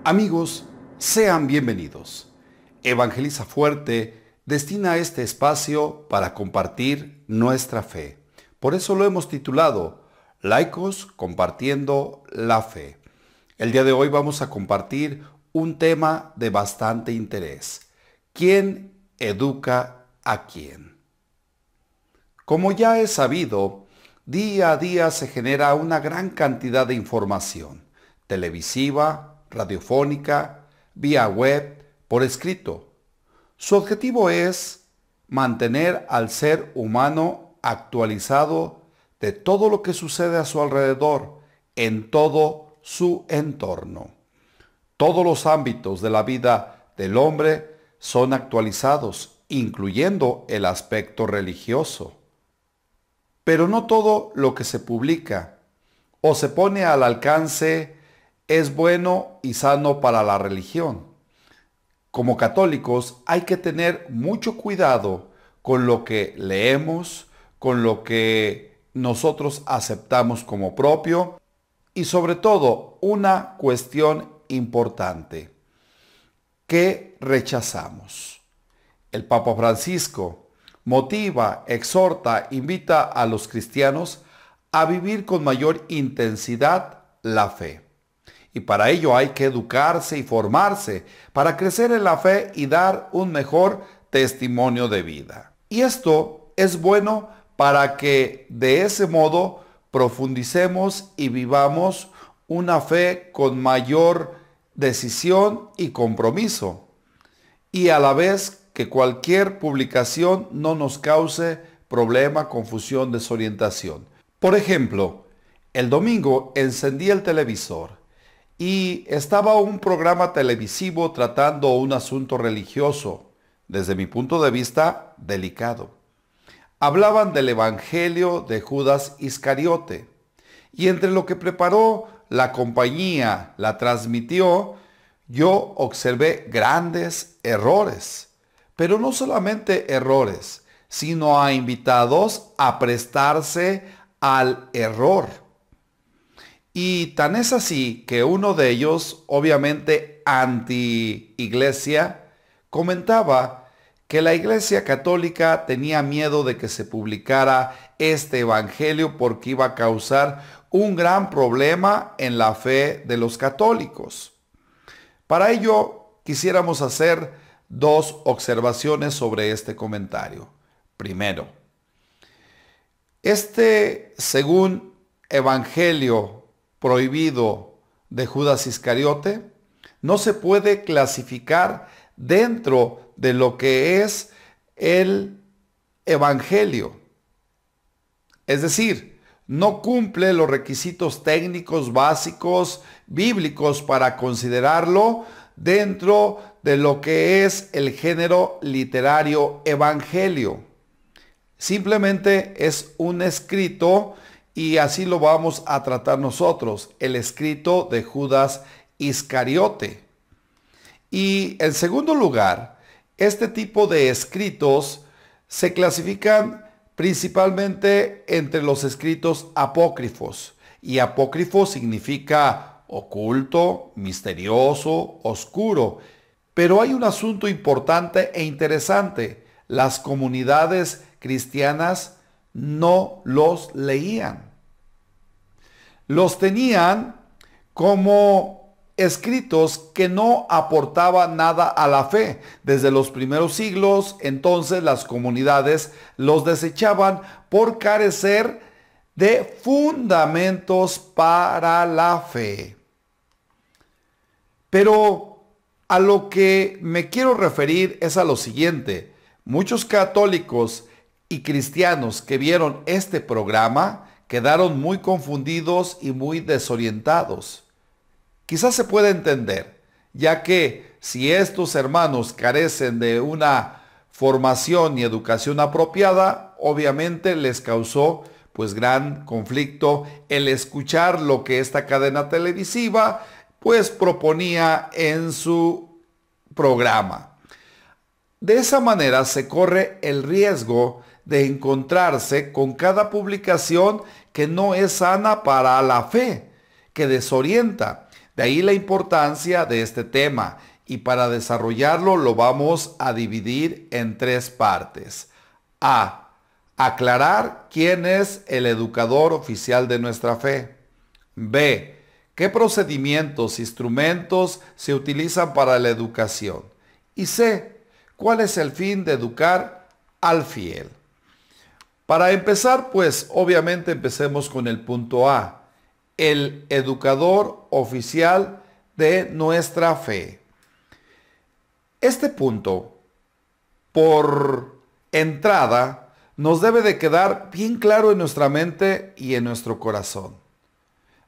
Amigos, sean bienvenidos. Evangeliza Fuerte destina este espacio para compartir nuestra fe. Por eso lo hemos titulado Laicos compartiendo la fe. El día de hoy vamos a compartir un tema de bastante interés. ¿Quién educa a quién? Como ya es sabido, día a día se genera una gran cantidad de información, televisiva, radiofónica, vía web, por escrito. Su objetivo es mantener al ser humano actualizado de todo lo que sucede a su alrededor, en todo su entorno. Todos los ámbitos de la vida del hombre son actualizados, incluyendo el aspecto religioso. Pero no todo lo que se publica o se pone al alcance es bueno y sano para la religión. Como católicos hay que tener mucho cuidado con lo que leemos, con lo que nosotros aceptamos como propio y sobre todo una cuestión importante, ¿qué rechazamos? El Papa Francisco motiva, exhorta, invita a los cristianos a vivir con mayor intensidad la fe. Y para ello hay que educarse y formarse para crecer en la fe y dar un mejor testimonio de vida. Y esto es bueno para que de ese modo profundicemos y vivamos una fe con mayor decisión y compromiso. Y a la vez que cualquier publicación no nos cause problema, confusión, desorientación. Por ejemplo, el domingo encendí el televisor y estaba un programa televisivo tratando un asunto religioso, desde mi punto de vista, delicado. Hablaban del Evangelio de Judas Iscariote, y entre lo que preparó la compañía, la transmitió, yo observé grandes errores. Pero no solamente errores, sino a invitados a prestarse al error. Y tan es así que uno de ellos, obviamente anti-iglesia, comentaba que la Iglesia Católica tenía miedo de que se publicara este evangelio porque iba a causar un gran problema en la fe de los católicos. Para ello, quisiéramos hacer dos observaciones sobre este comentario. Primero, según evangelio prohibido de Judas Iscariote no se puede clasificar dentro de lo que es el evangelio. Es decir, no cumple los requisitos técnicos básicos bíblicos para considerarlo dentro de lo que es el género literario evangelio. Simplemente es un escrito y así lo vamos a tratar nosotros, el escrito de Judas Iscariote. Y en segundo lugar, este tipo de escritos se clasifican principalmente entre los escritos apócrifos. Y apócrifo significa oculto, misterioso, oscuro. Pero hay un asunto importante e interesante. Las comunidades cristianas no los leían. Los tenían como escritos que no aportaban nada a la fe. Desde los primeros siglos, entonces las comunidades los desechaban por carecer de fundamentos para la fe. Pero a lo que me quiero referir es a lo siguiente. Muchos católicos y cristianos que vieron este programa quedaron muy confundidos y muy desorientados. Quizás se puede entender, ya que si estos hermanos carecen de una formación y educación apropiada, obviamente les causó pues gran conflicto el escuchar lo que esta cadena televisiva pues proponía en su programa. De esa manera se corre el riesgo de encontrarse con cada publicación que no es sana para la fe, que desorienta, De ahí la importancia de este tema, y para desarrollarlo lo vamos a dividir en tres partes. A. Aclarar quién es el educador oficial de nuestra fe. B. ¿Qué procedimientos, instrumentos se utilizan para la educación? Y C. ¿Cuál es el fin de educar al fiel? Para empezar, pues obviamente empecemos con el punto A, el educador oficial de nuestra fe. Este punto, por entrada, nos debe de quedar bien claro en nuestra mente y en nuestro corazón.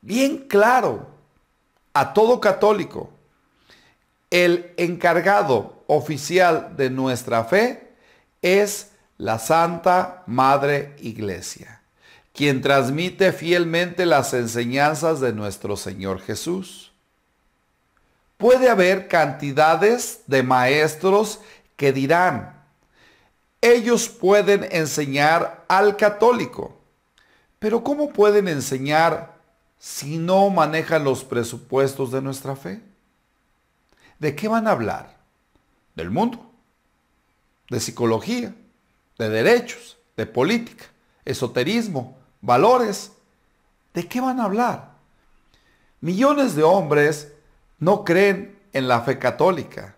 Bien claro a todo católico. El encargado oficial de nuestra fe es la Santa Madre Iglesia, quien transmite fielmente las enseñanzas de nuestro Señor Jesús. Puede haber cantidades de maestros que dirán, ellos pueden enseñar al católico, pero ¿cómo pueden enseñar si no manejan los presupuestos de nuestra fe? ¿De qué van a hablar? Del mundo, de psicología, de derechos, de política, esoterismo, valores. ¿De qué van a hablar? Millones de hombres no creen en la fe católica.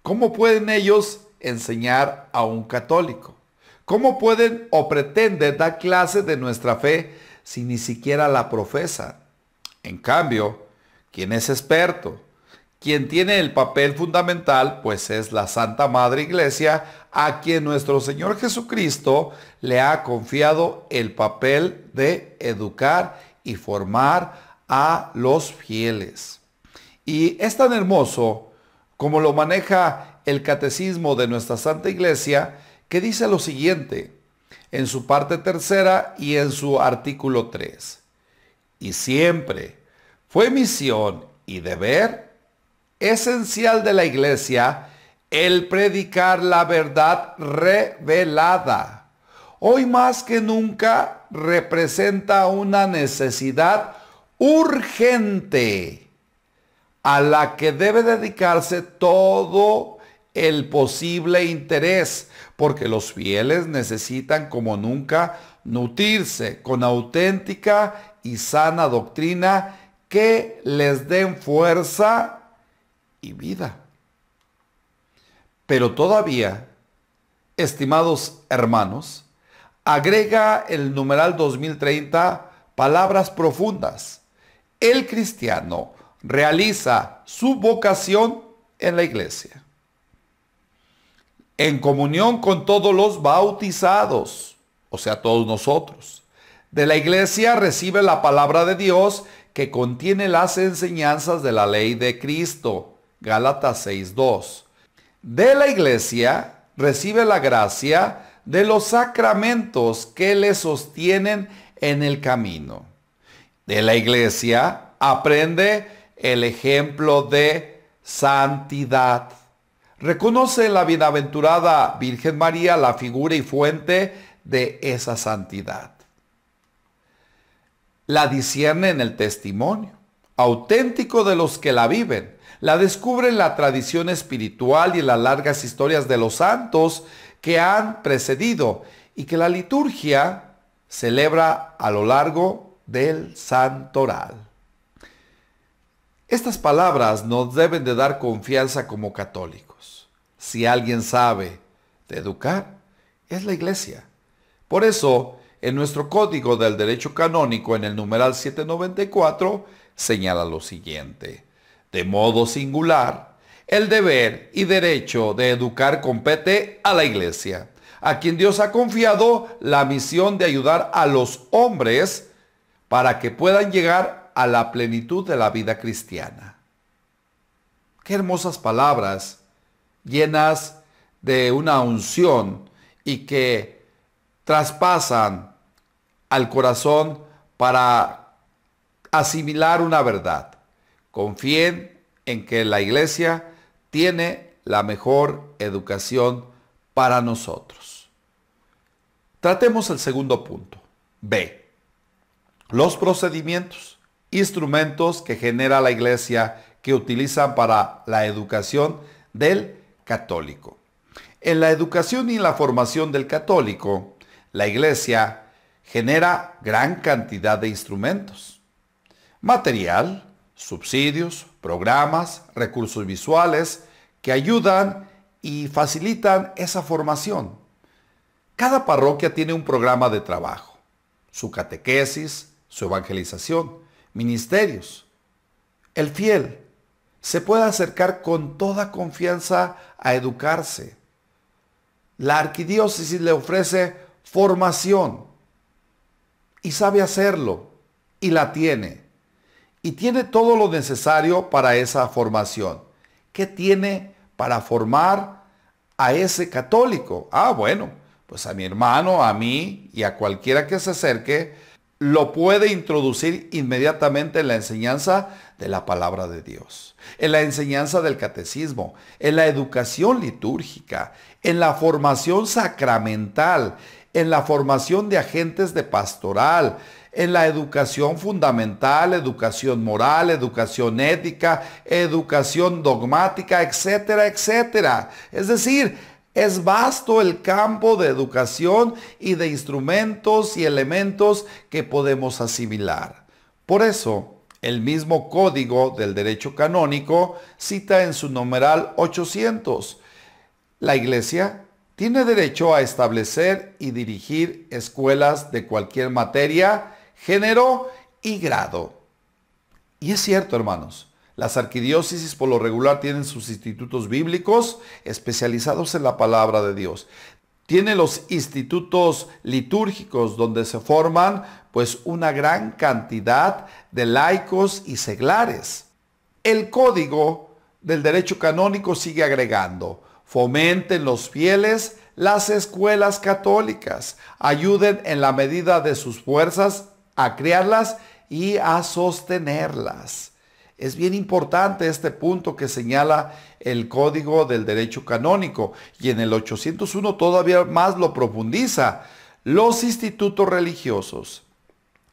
¿Cómo pueden ellos enseñar a un católico? ¿Cómo pueden o pretenden dar clases de nuestra fe si ni siquiera la profesan? En cambio, quien es experto, quien tiene el papel fundamental, pues es la Santa Madre Iglesia, a quien nuestro Señor Jesucristo le ha confiado el papel de educar y formar a los fieles. Y es tan hermoso como lo maneja el catecismo de nuestra Santa Iglesia, que dice lo siguiente, en su parte tercera y en su artículo 3. Y siempre fue misión y deber esencial de la Iglesia el predicar la verdad revelada. Hoy más que nunca representa una necesidad urgente a la que debe dedicarse todo el posible interés, porque los fieles necesitan como nunca nutrirse con auténtica y sana doctrina que les den fuerza y vida. Pero todavía, estimados hermanos, agrega el numeral 2030 palabras profundas. El cristiano realiza su vocación en la iglesia, en comunión con todos los bautizados, o sea, todos nosotros. De la iglesia recibe la palabra de Dios que contiene las enseñanzas de la ley de Cristo. Gálatas 6:2. De la iglesia recibe la gracia de los sacramentos que le sostienen en el camino. De la iglesia aprende el ejemplo de santidad. Reconoce en la bienaventurada Virgen María la figura y fuente de esa santidad. La discierne en el testimonio auténtico de los que la viven. La descubre en la tradición espiritual y en las largas historias de los santos que han precedido y que la liturgia celebra a lo largo del santoral. Estas palabras nos deben de dar confianza como católicos. Si alguien sabe de educar, es la iglesia. Por eso, en nuestro Código del Derecho Canónico, en el numeral 794, señala lo siguiente. De modo singular, el deber y derecho de educar compete a la iglesia, a quien Dios ha confiado la misión de ayudar a los hombres para que puedan llegar a la plenitud de la vida cristiana. Qué hermosas palabras, llenas de una unción y que traspasan al corazón para asimilar una verdad. Confíen en que la iglesia tiene la mejor educación para nosotros. Tratemos el segundo punto. B. Los procedimientos, instrumentos que genera la iglesia que utilizan para la educación del católico. En la educación y la formación del católico, la iglesia genera gran cantidad de instrumentos. Material, subsidios, programas, recursos visuales que ayudan y facilitan esa formación. Cada parroquia tiene un programa de trabajo, su catequesis, su evangelización, ministerios. El fiel se puede acercar con toda confianza a educarse. La arquidiócesis le ofrece formación y sabe hacerlo y la tiene. Y tiene todo lo necesario para esa formación. ¿Qué tiene para formar a ese católico? Bueno, pues a mi hermano, a mí y a cualquiera que se acerque, lo puede introducir inmediatamente en la enseñanza de la palabra de Dios, en la enseñanza del catecismo, en la educación litúrgica, en la formación sacramental, en la formación de agentes de pastoral, en la educación fundamental, educación moral, educación ética, educación dogmática, etcétera, etcétera. Es decir, es vasto el campo de educación y de instrumentos y elementos que podemos asimilar. Por eso, el mismo Código del Derecho Canónico cita en su numeral 800: la Iglesia tiene derecho a establecer y dirigir escuelas de cualquier materia, género y grado. Y es cierto, hermanos, las arquidiócesis por lo regular tienen sus institutos bíblicos especializados en la palabra de Dios. Tienen los institutos litúrgicos donde se forman pues una gran cantidad de laicos y seglares. El Código del Derecho Canónico sigue agregando: fomenten los fieles las escuelas católicas, ayuden en la medida de sus fuerzas a crearlas y a sostenerlas. Es bien importante este punto que señala el Código del Derecho Canónico, y en el 801 todavía más lo profundiza. Los institutos religiosos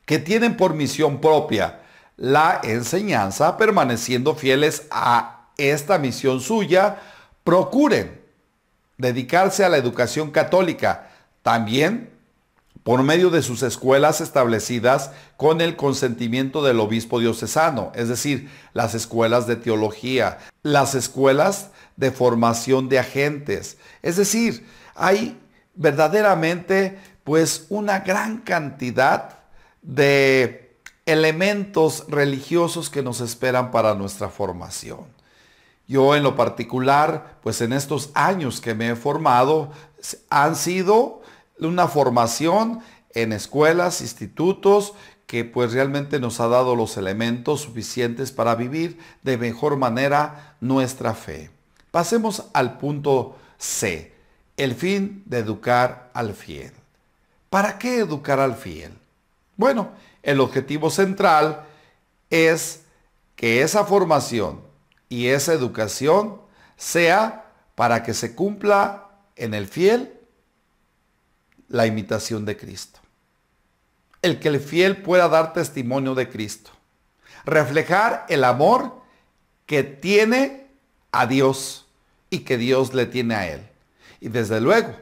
que tienen por misión propia la enseñanza, permaneciendo fieles a esta misión suya, procuren dedicarse a la educación católica, también por medio de sus escuelas establecidas con el consentimiento del obispo diocesano, es decir, las escuelas de teología, las escuelas de formación de agentes. Es decir, hay verdaderamente pues una gran cantidad de elementos religiosos que nos esperan para nuestra formación. Yo en lo particular, pues en estos años que me he formado, han sido una formación en escuelas, institutos, que pues realmente nos ha dado los elementos suficientes para vivir de mejor manera nuestra fe. Pasemos al punto C, el fin de educar al fiel. ¿Para qué educar al fiel? Bueno, el objetivo central es que esa formación y esa educación sea para que se cumpla en el fiel la imitación de Cristo. El que el fiel pueda dar testimonio de Cristo. Reflejar el amor que tiene a Dios y que Dios le tiene a él. Y desde luego,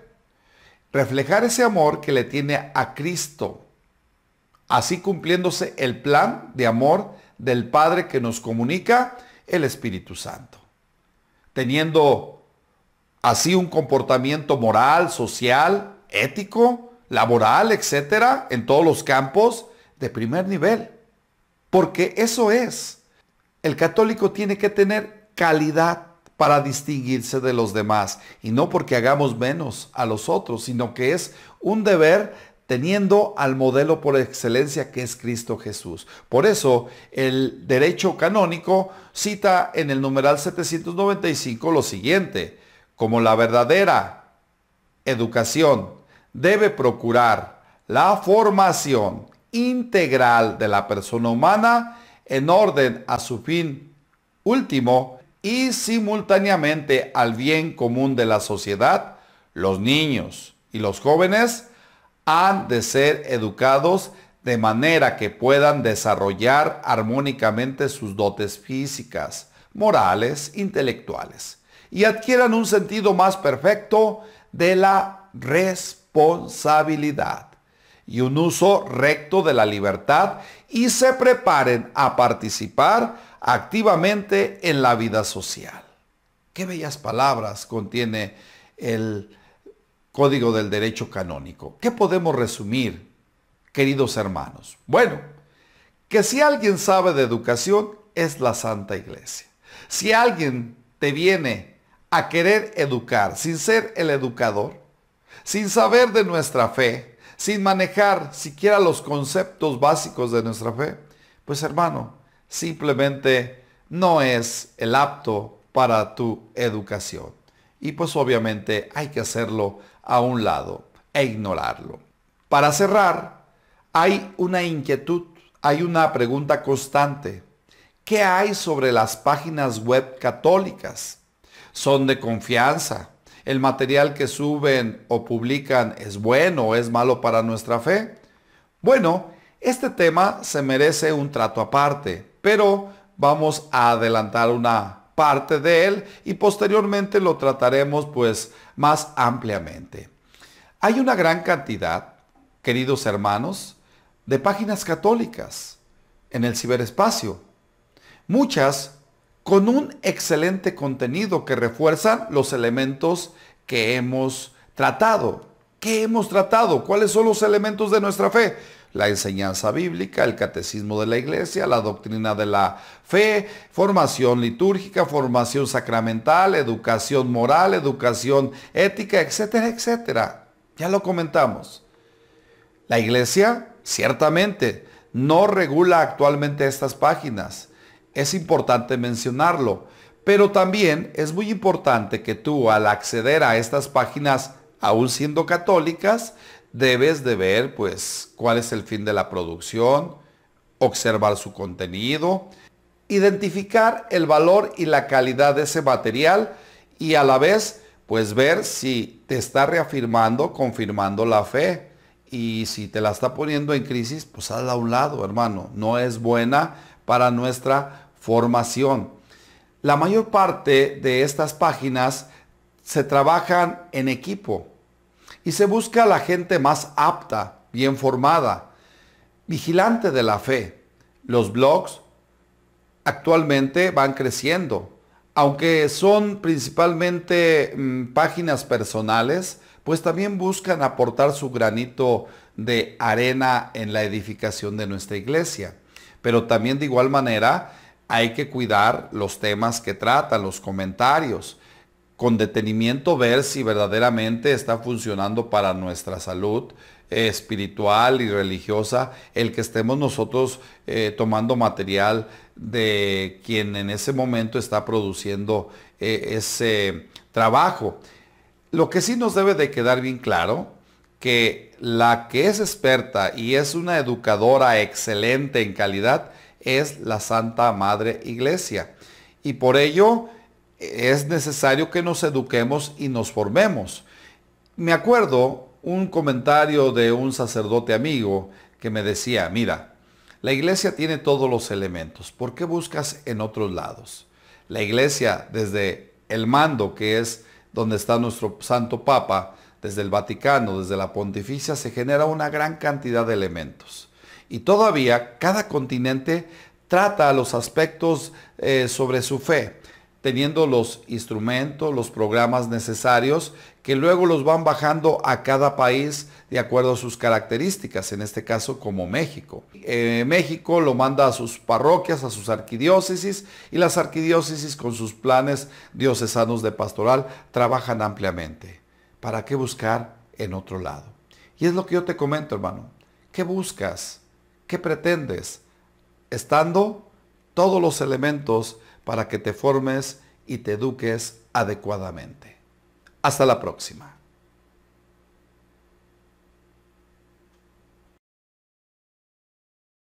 reflejar ese amor que le tiene a Cristo. Así cumpliéndose el plan de amor del Padre que nos comunica el Espíritu Santo. Teniendo así un comportamiento moral, social, ético, laboral, etcétera, en todos los campos de primer nivel. Porque eso es. El católico tiene que tener calidad para distinguirse de los demás, y no porque hagamos menos a los otros, sino que es un deber teniendo al modelo por excelencia que es Cristo Jesús. Por eso el derecho canónico cita en el numeral 795 lo siguiente: como la verdadera educación debe procurar la formación integral de la persona humana en orden a su fin último y simultáneamente al bien común de la sociedad, los niños y los jóvenes han de ser educados de manera que puedan desarrollar armónicamente sus dotes físicas, morales, intelectuales, y adquieran un sentido más perfecto de la responsabilidad y un uso recto de la libertad, y se preparen a participar activamente en la vida social. Qué bellas palabras contiene el Código del Derecho Canónico. ¿Qué podemos resumir, queridos hermanos? Bueno, que si alguien sabe de educación, es la Santa Iglesia. Si alguien te viene a querer educar sin ser el educador, sin saber de nuestra fe, sin manejar siquiera los conceptos básicos de nuestra fe, pues hermano, simplemente no es el apto para tu educación. Y pues obviamente hay que hacerlo a un lado e ignorarlo. Para cerrar, hay una inquietud, hay una pregunta constante. ¿Qué hay sobre las páginas web católicas? ¿Son de confianza? ¿El material que suben o publican es bueno o es malo para nuestra fe? Bueno, este tema se merece un trato aparte, pero vamos a adelantar una parte de él y posteriormente lo trataremos pues más ampliamente. Hay una gran cantidad, queridos hermanos, de páginas católicas en el ciberespacio. Muchas con un excelente contenido que refuerzan los elementos que hemos tratado. ¿Qué hemos tratado? ¿Cuáles son los elementos de nuestra fe? La enseñanza bíblica, el catecismo de la iglesia, la doctrina de la fe, formación litúrgica, formación sacramental, educación moral, educación ética, etcétera, etcétera. Ya lo comentamos. La iglesia, ciertamente, no regula actualmente estas páginas. Es importante mencionarlo, pero también es muy importante que tú, al acceder a estas páginas, aún siendo católicas, debes de ver pues cuál es el fin de la producción, observar su contenido, identificar el valor y la calidad de ese material y a la vez pues ver si te está reafirmando, confirmando la fe, y si te la está poniendo en crisis, pues hazla a un lado, hermano. No es buena para nuestra formación. La mayor parte de estas páginas se trabajan en equipo y se busca a la gente más apta, bien formada, vigilante de la fe. Los blogs actualmente van creciendo, aunque son principalmente páginas personales, pues también buscan aportar su granito de arena en la edificación de nuestra iglesia. Pero también de igual manera hay que cuidar los temas que tratan, los comentarios, con detenimiento ver si verdaderamente está funcionando para nuestra salud espiritual y religiosa el que estemos nosotros tomando material de quien en ese momento está produciendo ese trabajo. Lo que sí nos debe de quedar bien claro, que la que es experta y es una educadora excelente en calidad es la Santa Madre Iglesia. Y por ello es necesario que nos eduquemos y nos formemos. Me acuerdo un comentario de un sacerdote amigo que me decía, mira, la iglesia tiene todos los elementos, ¿por qué buscas en otros lados? La iglesia, desde el mando, que es donde está nuestro Santo Papa, desde el Vaticano, desde la Pontificia, se genera una gran cantidad de elementos. Y todavía cada continente trata los aspectos sobre su fe, teniendo los instrumentos, los programas necesarios, que luego los van bajando a cada país de acuerdo a sus características, en este caso como México. México lo manda a sus parroquias, a sus arquidiócesis, y las arquidiócesis con sus planes diocesanos de pastoral trabajan ampliamente. ¿Para qué buscar en otro lado? Y es lo que yo te comento, hermano. ¿Qué buscas? ¿Qué pretendes? Estando todos los elementos para que te formes y te eduques adecuadamente. Hasta la próxima.